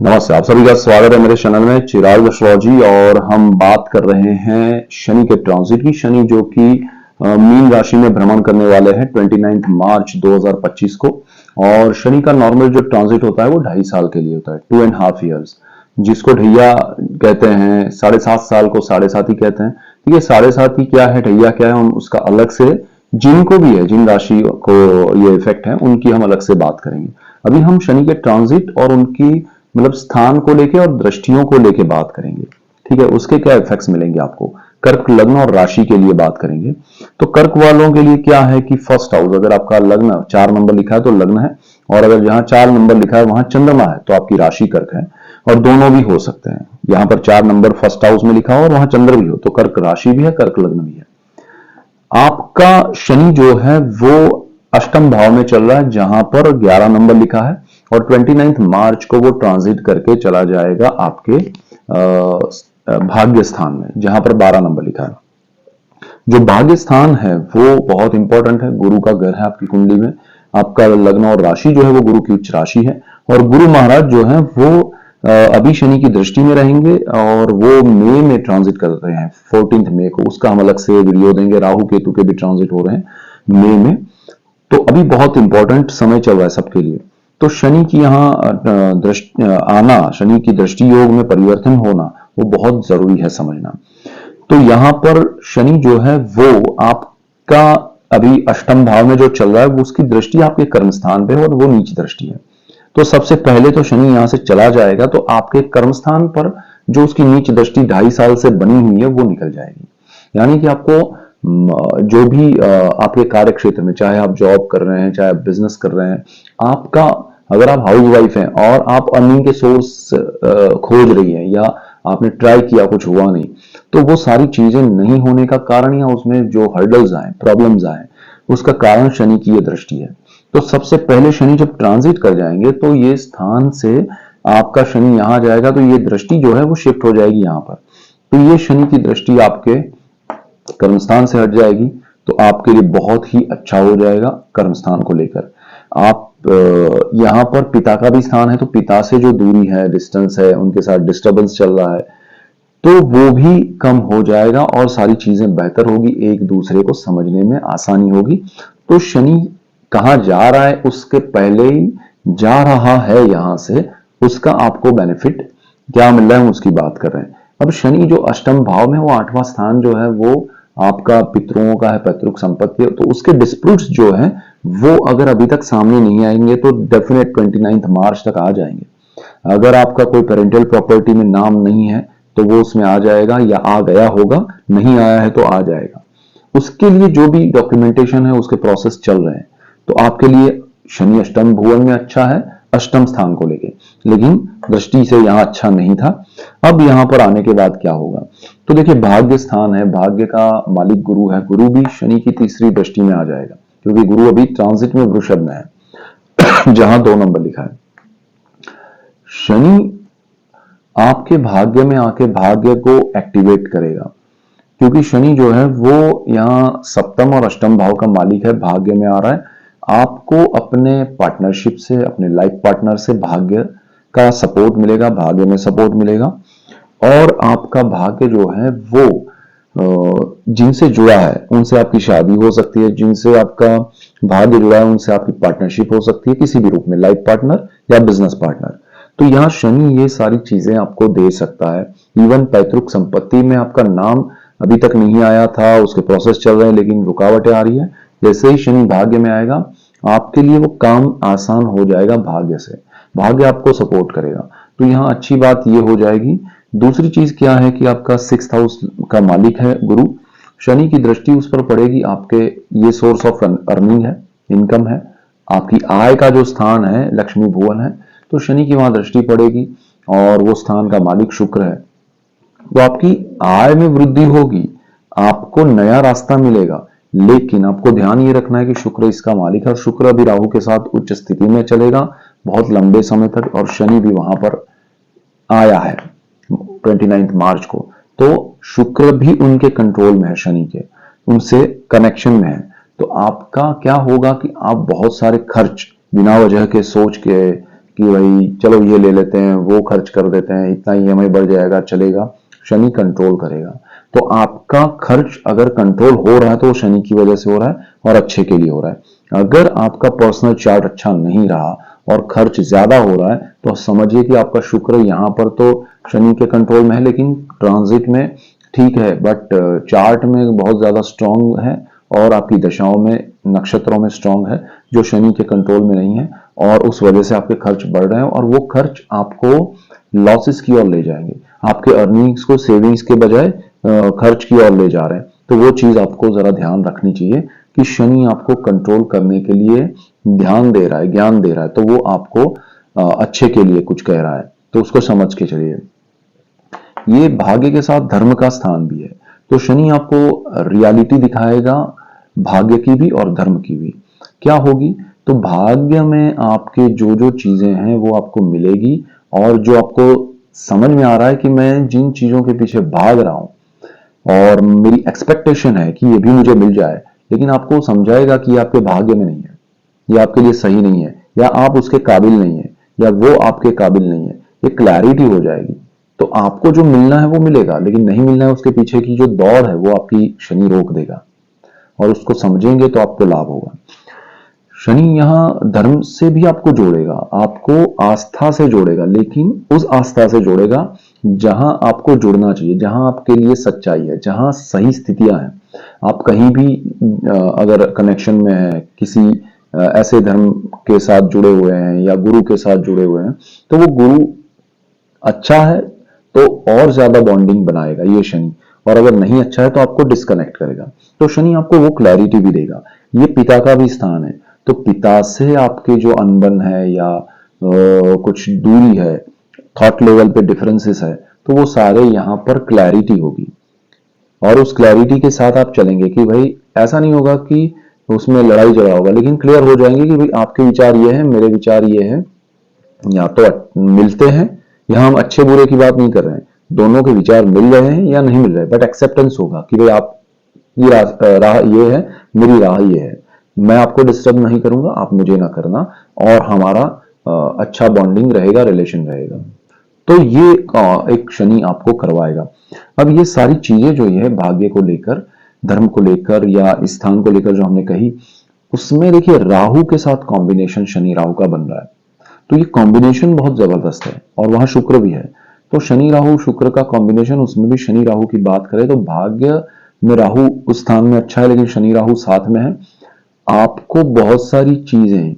नमस्ते, आप सभी का स्वागत है मेरे चैनल में चिराग एस्ट्रोलॉजी। और हम बात कर रहे हैं शनि के ट्रांजिट की। शनि जो कि मीन राशि में भ्रमण करने वाले हैं 29 मार्च 2025 को। और शनि का नॉर्मल जो ट्रांजिट होता है वो 2.5 साल के लिए होता है, 2.5 ईयर्स, जिसको ढैया कहते हैं। 7.5 साल को 7.5 ही कहते हैं। तो ये 7.5 ही क्या है, ढैया क्या है, हम उसका अलग से, जिनको भी है, जिन राशि को ये इफेक्ट है उनकी हम अलग से बात करेंगे। अभी हम शनि के ट्रांजिट और उनकी मतलब स्थान को लेके और दृष्टियों को लेके बात करेंगे। ठीक है, उसके क्या इफेक्ट्स मिलेंगे आपको। कर्क लग्न और राशि के लिए बात करेंगे। तो कर्क वालों के लिए क्या है कि फर्स्ट हाउस, अगर आपका लग्न 4 नंबर लिखा है तो लग्न है, और अगर जहां 4 नंबर लिखा है वहां चंद्रमा है तो आपकी राशि कर्क है। और दोनों भी हो सकते हैं, यहां पर 4 नंबर फर्स्ट हाउस में लिखा हो और वहां चंद्र भी हो तो कर्क राशि भी है, कर्क लग्न भी है। आपका शनि जो है वो अष्टम भाव में चल रहा है, जहां पर 11 नंबर लिखा है, और 29 मार्च को वो ट्रांजिट करके चला जाएगा आपके भाग्य स्थान में, जहां पर 12 नंबर लिखा है। जो भाग्य स्थान है वो बहुत इंपॉर्टेंट है, गुरु का घर है आपकी कुंडली में। आपका लग्न और राशि जो है वो गुरु की उच्च राशि है, और गुरु महाराज जो है वो अभी शनि की दृष्टि में रहेंगे, और वो मई में ट्रांजिट कर रहे हैं, 14 मई को। उसका हम अलग से वीडियो देंगे। राहु केतु के भी ट्रांजिट हो रहे हैं मई में। तो अभी बहुत इंपॉर्टेंट समय चल रहा है सबके लिए। तो शनि की यहाँ दृष्टि आना, शनि की दृष्टि योग में परिवर्तन होना, वो बहुत जरूरी है समझना। तो यहां पर शनि जो है वो आपका अभी अष्टम भाव में जो चल रहा है, वो उसकी दृष्टि आपके कर्म स्थान पे है, और वो नीच दृष्टि है। तो सबसे पहले तो शनि यहां से चला जाएगा तो आपके कर्म स्थान पर जो उसकी नीच दृष्टि 2.5 साल से बनी हुई है वो निकल जाएगी। यानी कि आपको जो भी आपके कार्य क्षेत्र में, चाहे आप जॉब कर रहे हैं, चाहे आप बिजनेस कर रहे हैं, आपका, अगर आप हाउस वाइफ हैं और आप अर्निंग के सोर्स खोज रही हैं, या आपने ट्राई किया कुछ हुआ नहीं, तो वो सारी चीजें नहीं होने का कारण, या उसमें जो हर्डल्स आए, प्रॉब्लम्स आए, उसका कारण शनि की ये दृष्टि है। तो सबसे पहले शनि जब ट्रांजिट कर जाएंगे तो ये स्थान से आपका शनि यहां जाएगा, तो ये दृष्टि जो है वो शिफ्ट हो जाएगी यहां पर। तो ये शनि की दृष्टि आपके कर्मस्थान से हट जाएगी, तो आपके लिए बहुत ही अच्छा हो जाएगा कर्मस्थान को लेकर। आप यहां पर पिता का भी स्थान है, तो पिता से जो दूरी है, डिस्टेंस है, उनके साथ डिस्टर्बेंस चल रहा है, तो वो भी कम हो जाएगा और सारी चीजें बेहतर होगी, एक दूसरे को समझने में आसानी होगी। तो शनि कहां जा रहा है उसके पहले ही जा रहा है यहां से, उसका आपको बेनिफिट क्या मिल रहा है उसकी बात कर रहे हैं। अब शनि जो अष्टम भाव में, वो 8वां स्थान जो है वो आपका पितरों का है, पैतृक संपत्ति, तो उसके डिस्प्यूट्स जो है वो अगर अभी तक सामने नहीं आएंगे तो डेफिनेट 29 मार्च तक आ जाएंगे। अगर आपका कोई पेरेंटल प्रॉपर्टी में नाम नहीं है तो वो उसमें आ जाएगा, या आ गया होगा, नहीं आया है तो आ जाएगा। उसके लिए जो भी डॉक्यूमेंटेशन है उसके प्रोसेस चल रहे हैं। तो आपके लिए शनि अष्टम भुवन में अच्छा है, अष्टम स्थान को लेके, लेकिन दृष्टि से यहां अच्छा नहीं था। अब यहां पर आने के बाद क्या होगा, तो देखिए भाग्य स्थान है, भाग्य का मालिक गुरु है, गुरु भी शनि की तीसरी दृष्टि में आ जाएगा, क्योंकि गुरु अभी ट्रांजिट में वृषभ में है जहां 2 नंबर लिखा है। शनि आपके भाग्य में आके भाग्य को एक्टिवेट करेगा, क्योंकि शनि जो है वो यहाँ सप्तम और अष्टम भाव का मालिक है, भाग्य में आ रहा है। आपको अपने पार्टनरशिप से, अपने लाइफ पार्टनर से भाग्य का सपोर्ट मिलेगा, भाग्य में सपोर्ट मिलेगा। और आपका भाग्य जो है वो जिनसे जुड़ा है उनसे आपकी शादी हो सकती है, जिनसे आपका भाग्य जुड़ा है उनसे आपकी पार्टनरशिप हो सकती है, किसी भी रूप में, लाइफ पार्टनर या बिजनेस पार्टनर। तो यहाँ शनि ये सारी चीजें आपको दे सकता है। इवन पैतृक संपत्ति में आपका नाम अभी तक नहीं आया था, उसके प्रोसेस चल रहे हैं लेकिन रुकावटें आ रही है, जैसे ही शनि भाग्य में आएगा आपके लिए वो काम आसान हो जाएगा। भाग्य से, भाग्य आपको सपोर्ट करेगा, तो यहाँ अच्छी बात ये हो जाएगी। दूसरी चीज क्या है कि आपका 6th हाउस का मालिक है गुरु, शनि की दृष्टि उस पर पड़ेगी। आपके ये सोर्स ऑफ अर्निंग है, इनकम है, आपकी आय का जो स्थान है लक्ष्मी भुवन है, तो शनि की वहां दृष्टि पड़ेगी, और वो स्थान का मालिक शुक्र है, तो आपकी आय में वृद्धि होगी, आपको नया रास्ता मिलेगा। लेकिन आपको ध्यान ये रखना है कि शुक्र इसका मालिक है, और शुक्र अभी राहु के साथ उच्च स्थिति में चलेगा बहुत लंबे समय तक, और शनि भी वहां पर आया है 29 मार्च को, तो शुक्र भी उनके कंट्रोल में है, शनि के उनसे कनेक्शन में है। तो आपका क्या होगा कि आप बहुत सारे खर्च बिना वजह के सोच के, कि भाई चलो ये ले लेते हैं, वो खर्च कर देते हैं, इतना ईएमआई बढ़ जाएगा, चलेगा। शनि कंट्रोल करेगा। तो आपका खर्च अगर कंट्रोल हो रहा है तो वो शनि की वजह से हो रहा है और अच्छे के लिए हो रहा है। अगर आपका पर्सनल चार्ट अच्छा नहीं रहा और खर्च ज्यादा हो रहा है तो समझिए कि आपका शुक्र यहां पर तो शनि के कंट्रोल में है, लेकिन ट्रांजिट में ठीक है, बट चार्ट में बहुत ज्यादा स्ट्रांग है और आपकी दशाओं में, नक्षत्रों में स्ट्रांग है, जो शनि के कंट्रोल में नहीं है, और उस वजह से आपके खर्च बढ़ रहे हैं और वो खर्च आपको लॉसेस की ओर ले जाएंगे। आपके अर्निंग्स को सेविंग्स के बजाय खर्च की ओर ले जा रहे हैं। तो वो चीज आपको जरा ध्यान रखनी चाहिए कि शनि आपको कंट्रोल करने के लिए ध्यान दे रहा है, ज्ञान दे रहा है, तो वो आपको अच्छे के लिए कुछ कह रहा है, तो उसको समझ के चलिए। ये भाग्य के साथ धर्म का स्थान भी है, तो शनि आपको रियलिटी दिखाएगा, भाग्य की भी और धर्म की भी। क्या होगी? तो भाग्य में आपके जो जो चीजें हैं वो आपको मिलेगी, और जो आपको समझ में आ रहा है कि मैं जिन चीजों के पीछे भाग रहा हूं और मेरी एक्सपेक्टेशन है कि ये भी मुझे मिल जाए, लेकिन आपको समझाएगा कि ये आपके भाग्य में नहीं है, ये आपके लिए सही नहीं है, या आप उसके काबिल नहीं है, या वो आपके काबिल नहीं है। ये क्लैरिटी हो जाएगी। तो आपको जो मिलना है वो मिलेगा, लेकिन नहीं मिलना है उसके पीछे की जो दौड़ है वो आपकी शनि रोक देगा, और उसको समझेंगे तो आपको लाभ होगा। शनि यहां धर्म से भी आपको जोड़ेगा, आपको आस्था से जोड़ेगा, लेकिन उस आस्था से जोड़ेगा जहां आपको जुड़ना चाहिए, जहां आपके लिए सच्चाई है, जहां सही स्थितियां हैं। आप कहीं भी अगर कनेक्शन में है, किसी ऐसे धर्म के साथ जुड़े हुए हैं या गुरु के साथ जुड़े हुए हैं, तो वो गुरु अच्छा है तो और ज्यादा बॉन्डिंग बनाएगा ये शनि, और अगर नहीं अच्छा है तो आपको डिस्कनेक्ट करेगा। तो शनि आपको वो क्लैरिटी भी देगा। ये पिता का भी स्थान है, तो पिता से आपके जो अनबन है या कुछ दूरी है, थॉट लेवल पे डिफरेंसेस है, तो वो सारे यहां पर क्लैरिटी होगी, और उस क्लैरिटी के साथ आप चलेंगे कि भाई ऐसा नहीं होगा कि उसमें लड़ाई झगड़ा होगा, लेकिन क्लियर हो जाएंगे कि भाई आपके विचार ये हैं, मेरे विचार ये हैं, या तो मिलते हैं, या हम अच्छे बुरे की बात नहीं कर रहे हैं, दोनों के विचार मिल रहे हैं या नहीं मिल रहे, बट एक्सेप्टेंस होगा कि भाई आप की राह ये है, मेरी राह ये है, मैं आपको डिस्टर्ब नहीं करूंगा, आप मुझे ना करना, और हमारा अच्छा बॉन्डिंग रहेगा, रिलेशन रहेगा। तो ये एक शनि आपको करवाएगा। अब ये सारी चीजें जो है भाग्य को लेकर, धर्म को लेकर या स्थान को लेकर जो हमने कही, उसमें देखिए राहु के साथ कॉम्बिनेशन शनि राहु का बन रहा है, तो ये कॉम्बिनेशन बहुत जबरदस्त है, और वहां शुक्र भी है। तो शनि राहु शुक्र का कॉम्बिनेशन, उसमें भी शनि राहु की बात करें तो भाग्य में राहु उस स्थान में अच्छा है, लेकिन शनि राहु साथ में है। आपको बहुत सारी चीजें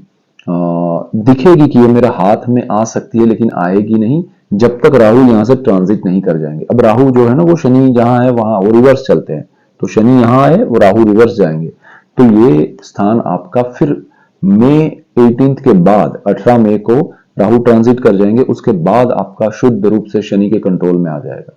दिखेगी कि ये मेरे हाथ में आ सकती है, लेकिन आएगी नहीं जब तक राहु यहां से ट्रांजिट नहीं कर जाएंगे। अब राहु जो है ना, वो शनि जहां है वहां वो रिवर्स चलते हैं, तो शनि यहां आए वो राहु रिवर्स जाएंगे। तो ये स्थान आपका फिर मई 18 के बाद, 18 मई को राहु ट्रांजिट कर जाएंगे, उसके बाद आपका शुद्ध रूप से शनि के कंट्रोल में आ जाएगा।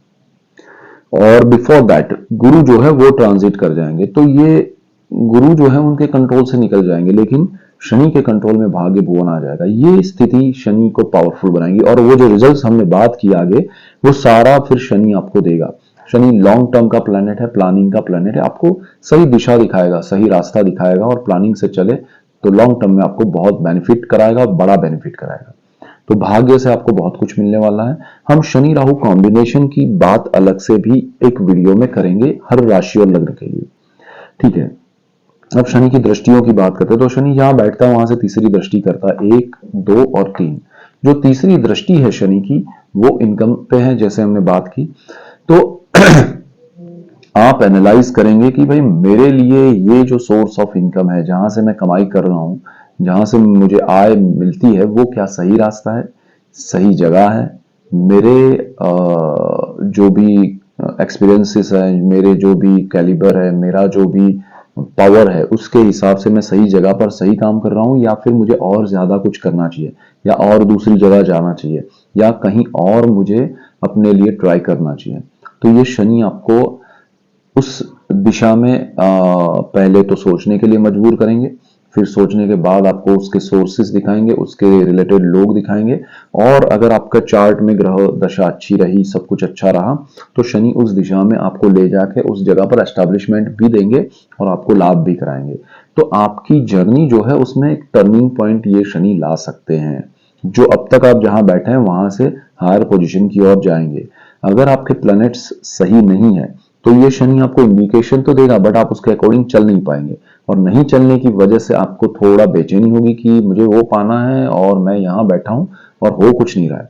और बिफोर दैट गुरु जो है वो ट्रांजिट कर जाएंगे, तो ये गुरु जो है उनके कंट्रोल से निकल जाएंगे, लेकिन शनि के कंट्रोल में भाग्य भुवन आ जाएगा। ये स्थिति शनि को पावरफुल बनाएगी, और वो जो रिजल्ट्स हमने बात की आगे, वो सारा फिर शनि आपको देगा। शनि लॉन्ग टर्म का प्लैनेट है, प्लानिंग का प्लैनेट है, आपको सही दिशा दिखाएगा, सही रास्ता दिखाएगा, और प्लानिंग से चले तो लॉन्ग टर्म में आपको बहुत बेनिफिट कराएगा, बड़ा बेनिफिट कराएगा। तो भाग्य से आपको बहुत कुछ मिलने वाला है। हम शनि राहु कॉम्बिनेशन की बात अलग से भी एक वीडियो में करेंगे हर राशि और लग्न के लिए, ठीक है। अब शनि की दृष्टियों की बात करते हैं, तो शनि जहां बैठता है वहां से तीसरी दृष्टि करता है, 1, 2 और 3। जो तीसरी दृष्टि है शनि की, वो इनकम पे है, जैसे हमने बात की। तो आप एनालाइज करेंगे कि भाई मेरे लिए ये जो सोर्स ऑफ इनकम है, जहां से मैं कमाई कर रहा हूं, जहां से मुझे आय मिलती है, वो क्या सही रास्ता है, सही जगह है, मेरे जो भी एक्सपीरियंसेस है, मेरे जो भी कैलिबर है, मेरा जो भी पावर है, उसके हिसाब से मैं सही जगह पर सही काम कर रहा हूं, या फिर मुझे और ज्यादा कुछ करना चाहिए, या और दूसरी जगह जाना चाहिए, या कहीं और मुझे अपने लिए ट्राई करना चाहिए। तो ये शनि आपको उस दिशा में पहले तो सोचने के लिए मजबूर करेंगे, फिर सोचने के बाद आपको उसके सोर्सेस दिखाएंगे, उसके रिलेटेड लोग दिखाएंगे, और अगर आपका चार्ट में ग्रह दशा अच्छी रही, सब कुछ अच्छा रहा, तो शनि उस दिशा में आपको ले जाके उस जगह पर एस्टैब्लिशमेंट भी देंगे और आपको लाभ भी कराएंगे। तो आपकी जर्नी जो है उसमें एक टर्निंग पॉइंट ये शनि ला सकते हैं। जो अब तक आप जहां बैठे हैं वहां से हायर पोजीशन की ओर जाएंगे। अगर आपके प्लैनेट्स सही नहीं है तो ये शनि आपको इंडिकेशन तो देगा, बट आप उसके अकॉर्डिंग चल नहीं पाएंगे, और नहीं चलने की वजह से आपको थोड़ा बेचैनी होगी कि मुझे वो पाना है और मैं यहाँ बैठा हूं और हो कुछ नहीं रहा है।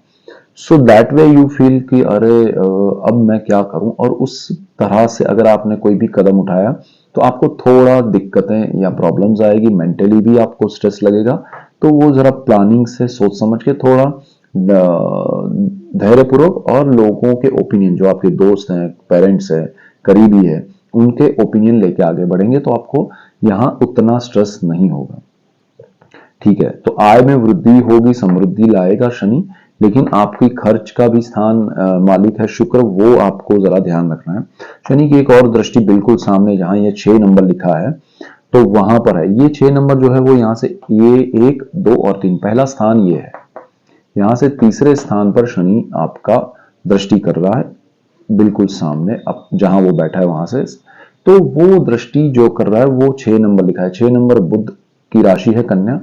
So that way you feel कि अरे अब मैं क्या करूं, और उस तरह से अगर आपने कोई भी कदम उठाया तो आपको थोड़ा दिक्कतें या प्रॉब्लम्स आएगी, मेंटली भी आपको स्ट्रेस लगेगा। तो वो जरा प्लानिंग से सोच समझ के थोड़ा धैर्यपूर्वक, और लोगों के ओपिनियन जो आपके दोस्त हैं, पेरेंट्स हैं, करीबी है, उनके ओपिनियन लेके आगे बढ़ेंगे तो आपको यहाँ उतना स्ट्रेस नहीं होगा। ठीक है, तो आय में वृद्धि होगी, समृद्धि लाएगा शनि, लेकिन आपकी खर्च का भी स्थान मालिक है शुक्र, वो आपको जरा ध्यान रखना है। शनि की एक और दृष्टि बिल्कुल सामने जहां ये 6 नंबर लिखा है तो वहां पर है। ये 6 नंबर जो है वो यहाँ से ये 1, 2 और 3, पहला स्थान ये है, यहां से तीसरे स्थान पर शनि आपका दृष्टि कर रहा है, बिल्कुल सामने अब जहां वो बैठा है वहां से। तो वो दृष्टि जो कर रहा है वो 6 नंबर लिखा है। 6 नंबर बुध की राशि है कन्या,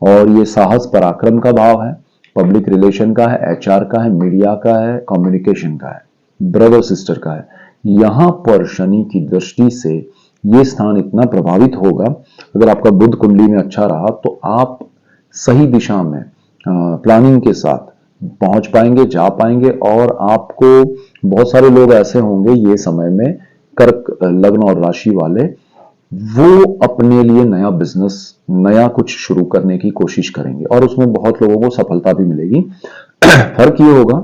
और ये साहस पराक्रम का भाव है, पब्लिक रिलेशन का है, एचआर का है, मीडिया का है, कम्युनिकेशन का है, ब्रदर सिस्टर का है। यहां पर शनि की दृष्टि से ये स्थान इतना प्रभावित होगा, अगर आपका बुध कुंडली में अच्छा रहा तो आप सही दिशा में प्लानिंग के साथ पहुंच पाएंगे, जा पाएंगे, और आपको बहुत सारे लोग ऐसे होंगे ये समय में, कर्क लग्न और राशि वाले, वो अपने लिए नया बिजनेस, नया कुछ शुरू करने की कोशिश करेंगे और उसमें बहुत लोगों को सफलता भी मिलेगी। फर्क ये होगा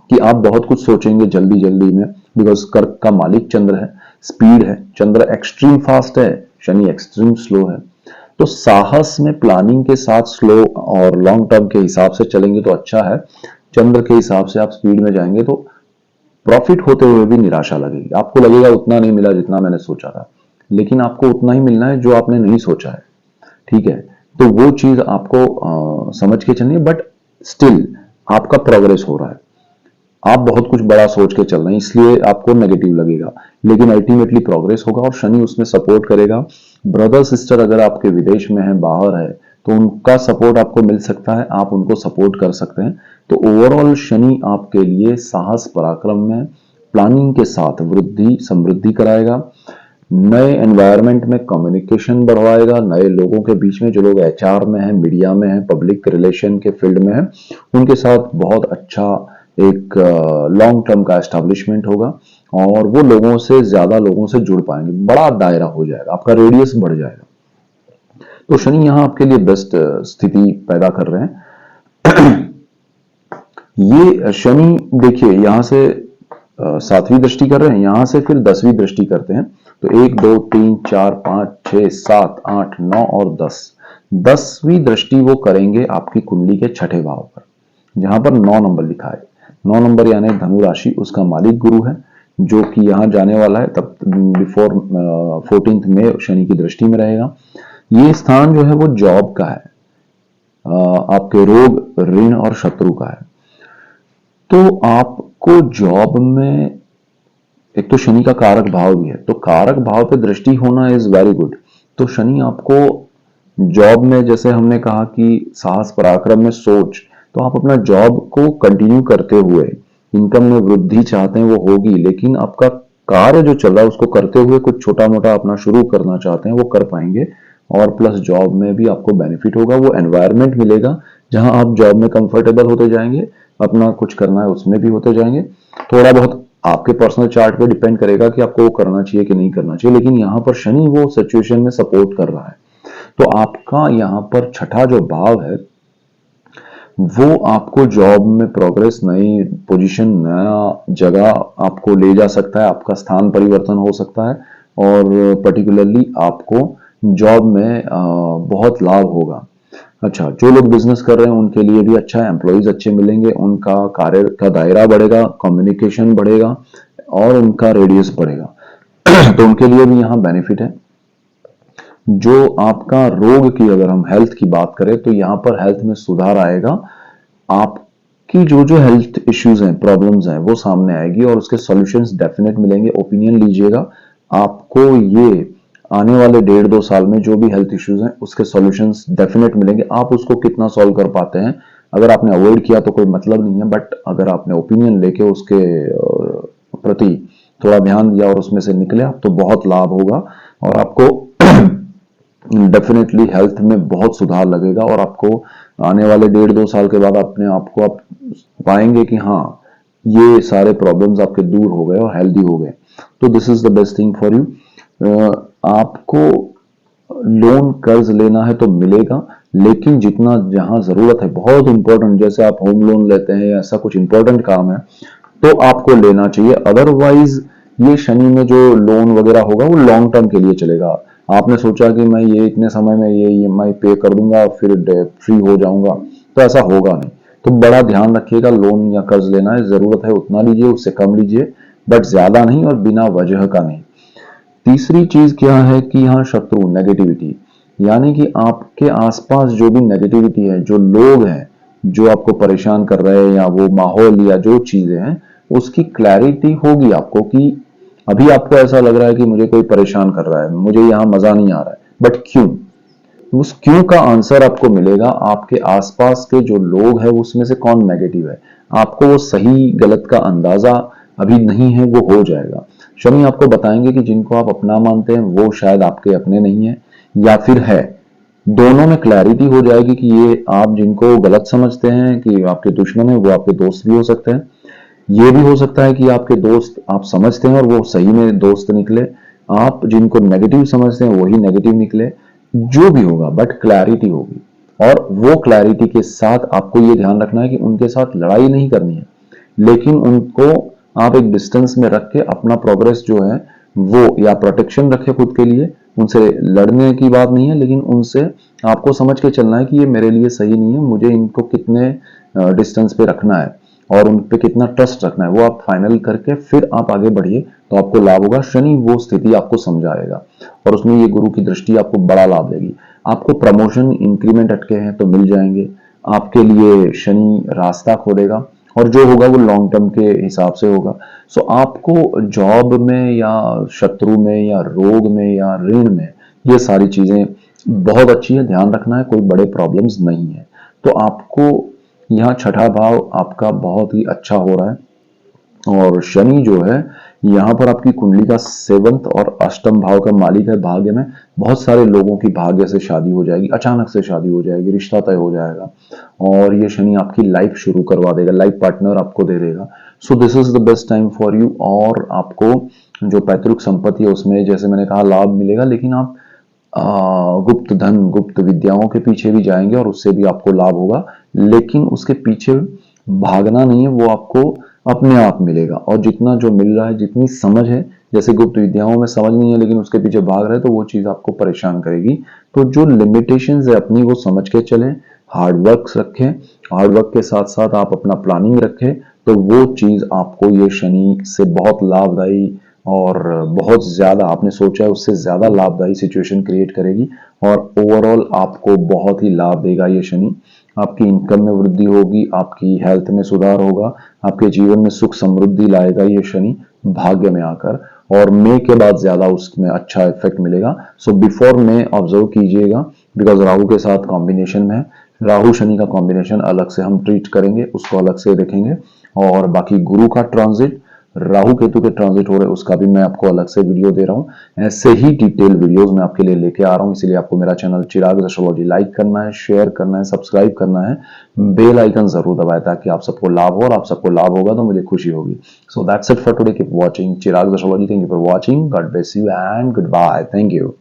कि आप बहुत कुछ सोचेंगे जल्दी जल्दी में, बिकॉज कर्क का मालिक चंद्र है, स्पीड है, चंद्र एक्सट्रीम फास्ट है, शनि एक्सट्रीम स्लो है। तो साहस में प्लानिंग के साथ स्लो और लॉन्ग टर्म के हिसाब से चलेंगे तो अच्छा है। चंद्र के हिसाब से आप स्पीड में जाएंगे तो प्रॉफिट होते हुए भी निराशा लगेगी, आपको लगेगा उतना नहीं मिला जितना मैंने सोचा था, लेकिन आपको उतना ही मिलना है जो आपने नहीं सोचा है। ठीक है, तो वो चीज आपको समझ के चलनी है, बट स्टिल आपका प्रोग्रेस हो रहा है। आप बहुत कुछ बड़ा सोच के चल रहे हैं इसलिए आपको नेगेटिव लगेगा, लेकिन अल्टीमेटली प्रोग्रेस होगा और शनि उसमें सपोर्ट करेगा। ब्रदर सिस्टर अगर आपके विदेश में है, बाहर है, तो उनका सपोर्ट आपको मिल सकता है, आप उनको सपोर्ट कर सकते हैं। तो ओवरऑल शनि आपके लिए साहस पराक्रम में प्लानिंग के साथ वृद्धि समृद्धि कराएगा, नए एनवायरनमेंट में कम्युनिकेशन बढ़वाएगा, नए लोगों के बीच में, जो लोग एचआर में हैं, मीडिया में हैं, पब्लिक रिलेशन के फील्ड में हैं, उनके साथ बहुत अच्छा एक लॉन्ग टर्म का एस्टेब्लिशमेंट होगा, और वो लोगों से, ज्यादा लोगों से जुड़ पाएंगे, बड़ा दायरा हो जाएगा, आपका रेडियस बढ़ जाएगा। तो शनि यहाँ आपके लिए बेस्ट स्थिति पैदा कर रहे हैं। ये शनि देखिए यहां से 7वीं दृष्टि कर रहे हैं, यहां से फिर 10वीं दृष्टि करते हैं। तो 1, 2, 3, 4, 5, 6, 7, 8, 9 और 10, 10वीं दृष्टि वो करेंगे आपकी कुंडली के छठे भाव पर, जहां पर 9 नंबर लिखा है। 9 नंबर यानी धनु राशि, उसका मालिक गुरु है, जो कि यहां जाने वाला है तब बिफोर 14 मई शनि की दृष्टि में रहेगा। ये स्थान जो है वो जॉब का है, आपके रोग, ऋण और शत्रु का है। तो आपको जॉब में, एक तो शनि का कारक भाव भी है, तो कारक भाव पे दृष्टि होना इज वेरी गुड। तो शनि आपको जॉब में, जैसे हमने कहा कि साहस पराक्रम में सोच, तो आप अपना जॉब को कंटिन्यू करते हुए इनकम में वृद्धि चाहते हैं वो होगी, लेकिन आपका कार्य जो चल रहा है उसको करते हुए कुछ छोटा मोटा अपना शुरू करना चाहते हैं वो कर पाएंगे, और प्लस जॉब में भी आपको बेनिफिट होगा, वो एनवायरनमेंट मिलेगा जहां आप जॉब में कंफर्टेबल होते जाएंगे, अपना कुछ करना है उसमें भी होते जाएंगे। थोड़ा बहुत आपके पर्सनल चार्ट पे डिपेंड करेगा कि आपको वो करना चाहिए कि नहीं करना चाहिए, लेकिन यहाँ पर शनि वो सिचुएशन में सपोर्ट कर रहा है। तो आपका यहाँ पर छठा जो भाव है वो आपको जॉब में प्रोग्रेस, नई पोजीशन, नया जगह आपको ले जा सकता है, आपका स्थान परिवर्तन हो सकता है, और पर्टिकुलरली आपको जॉब में बहुत लाभ होगा। अच्छा, जो लोग बिजनेस कर रहे हैं उनके लिए भी अच्छा है, एम्प्लॉइज अच्छे मिलेंगे, उनका कार्य का दायरा बढ़ेगा, कम्युनिकेशन बढ़ेगा और उनका रेडियस बढ़ेगा। तो उनके लिए भी यहाँ बेनिफिट है। जो आपका रोग की, अगर हम हेल्थ की बात करें तो यहाँ पर हेल्थ में सुधार आएगा, आपकी जो जो हेल्थ इश्यूज हैं, प्रॉब्लम्स हैं, वो सामने आएगी और उसके सॉल्यूशंस डेफिनेट मिलेंगे। ओपिनियन लीजिएगा, आपको ये आने वाले 1.5-2 साल में जो भी हेल्थ इश्यूज हैं उसके सॉल्यूशंस डेफिनेट मिलेंगे। आप उसको कितना सॉल्व कर पाते हैं, अगर आपने अवॉइड किया तो कोई मतलब नहीं है, बट अगर आपने ओपिनियन लेके उसके प्रति थोड़ा ध्यान दिया और उसमें से निकले आप तो बहुत लाभ होगा और आपको डेफिनेटली हेल्थ में बहुत सुधार लगेगा और आपको आने वाले 1.5-2 साल के बाद अपने आप को आप पाएंगे कि हाँ ये सारे प्रॉब्लम्स आपके दूर हो गए और हेल्दी हो गए। तो this is the best thing for you. आपको लोन कर्ज लेना है तो मिलेगा, लेकिन जितना जहां जरूरत है, बहुत इंपॉर्टेंट, जैसे आप होम लोन लेते हैं या ऐसा कुछ इंपॉर्टेंट काम है तो आपको लेना चाहिए। अदरवाइज ये शनि में जो लोन वगैरह होगा वो लॉन्ग टर्म के लिए चलेगा। आपने सोचा कि मैं ये इतने समय में ये ईएमआई पे कर दूंगा फिर फ्री हो जाऊंगा, तो ऐसा होगा नहीं। तो बड़ा ध्यान रखिएगा, लोन या कर्ज लेना है जरूरत है उतना लीजिए, उससे कम लीजिए, बट ज्यादा नहीं और बिना वजह का नहीं। तीसरी चीज क्या है कि यहाँ शत्रु नेगेटिविटी, यानी कि आपके आसपास जो भी नेगेटिविटी है, जो लोग हैं जो आपको परेशान कर रहे हैं या वो माहौल या जो चीजें हैं, उसकी क्लैरिटी होगी आपको कि अभी आपको ऐसा लग रहा है कि मुझे कोई परेशान कर रहा है, मुझे यहाँ मजा नहीं आ रहा है, बट क्यों? उस क्यों का आंसर आपको मिलेगा। आपके आसपास के जो लोग हैं उसमें से कौन नेगेटिव है, आपको वो सही गलत का अंदाजा अभी नहीं है, वो हो जाएगा। शनि आपको बताएंगे कि जिनको आप अपना मानते हैं वो शायद आपके अपने नहीं है या फिर है। दोनों में क्लैरिटी हो जाएगी कि ये आप जिनको गलत समझते हैं कि आपके दुश्मन है वो आपके दोस्त भी हो सकते हैं। ये भी हो सकता है कि आपके दोस्त आप समझते हैं और वो सही में दोस्त निकले, आप जिनको नेगेटिव समझते हैं वही नेगेटिव निकले। जो भी होगा बट क्लैरिटी होगी, और वो क्लैरिटी के साथ आपको ये ध्यान रखना है कि उनके साथ लड़ाई नहीं करनी है, लेकिन उनको आप एक डिस्टेंस में रख के अपना प्रोग्रेस जो है वो या प्रोटेक्शन रखे खुद के लिए। उनसे लड़ने की बात नहीं है, लेकिन उनसे आपको समझ के चलना है कि ये मेरे लिए सही नहीं है, मुझे इनको कितने डिस्टेंस पे रखना है और उन पे कितना ट्रस्ट रखना है, वो आप फाइनल करके फिर आप आगे बढ़िए तो आपको लाभ होगा। शनि वो स्थिति आपको समझाएगा और उसमें ये गुरु की दृष्टि आपको बड़ा लाभ देगी। आपको प्रमोशन इंक्रीमेंट अटके हैं तो मिल जाएंगे, आपके लिए शनि रास्ता खोलेगा और जो होगा वो लॉन्ग टर्म के हिसाब से होगा। सो आपको जॉब में या शत्रु में या रोग में या ऋण में ये सारी चीजें बहुत अच्छी है, ध्यान रखना है, कोई बड़े प्रॉब्लम्स नहीं है। तो आपको यहाँ छठा भाव आपका बहुत ही अच्छा हो रहा है और शनि जो है यहाँ पर आपकी कुंडली का 7th और अष्टम भाव का मालिक है। भाग्य में बहुत सारे लोगों की भाग्य से शादी हो जाएगी, अचानक से शादी हो जाएगी, रिश्ता तय हो जाएगा और ये शनि आपकी लाइफ शुरू करवा देगा, लाइफ पार्टनर आपको दे देगा। So this is the best time for you. और आपको जो पैतृक संपत्ति है उसमें जैसे मैंने कहा लाभ मिलेगा, लेकिन आप गुप्त धन गुप्त विद्याओं के पीछे भी जाएंगे और उससे भी आपको लाभ होगा, लेकिन उसके पीछे भागना नहीं है, वो आपको अपने आप मिलेगा। और जितना जो मिल रहा है, जितनी समझ है, जैसे गुप्त विद्याओं में समझ नहीं है लेकिन उसके पीछे भाग रहे तो वो चीज आपको परेशान करेगी। तो जो लिमिटेशंस है अपनी वो समझ के चलें, हार्ड वर्क रखें, हार्ड वर्क के साथ साथ आप अपना प्लानिंग रखें, तो वो चीज आपको ये शनि से बहुत लाभदायी और बहुत ज्यादा आपने सोचा है उससे ज्यादा लाभदायी सिचुएशन क्रिएट करेगी और ओवरऑल आपको बहुत ही लाभ देगा ये शनि। आपकी इनकम में वृद्धि होगी, आपकी हेल्थ में सुधार होगा, आपके जीवन में सुख समृद्धि लाएगा ये शनि भाग्य में आकर, और मई के बाद ज्यादा उसमें अच्छा इफेक्ट मिलेगा। सो बिफोर मई ऑब्जर्व कीजिएगा, बिकॉज राहु के साथ कॉम्बिनेशन में है। राहु शनि का कॉम्बिनेशन अलग से हम ट्रीट करेंगे, उसको अलग से देखेंगे। और बाकी गुरु का ट्रांजिट, राहु केतु के ट्रांजिट हो रहे उसका भी मैं आपको अलग से वीडियो दे रहा हूं। ऐसे ही डिटेल वीडियोस मैं आपके लिए लेके आ रहा हूं, इसलिए आपको मेरा चैनल चिराग एस्ट्रोलॉजी लाइक करना है, शेयर करना है, सब्सक्राइब करना है, बेल आइकन जरूर दबाएं ताकि आप सबको लाभ हो, और आप सबको लाभ होगा तो मुझे खुशी होगी। So that's it for today, keep watching Chirag astrology. Thank you for watching, God bless you and good bye, thank you.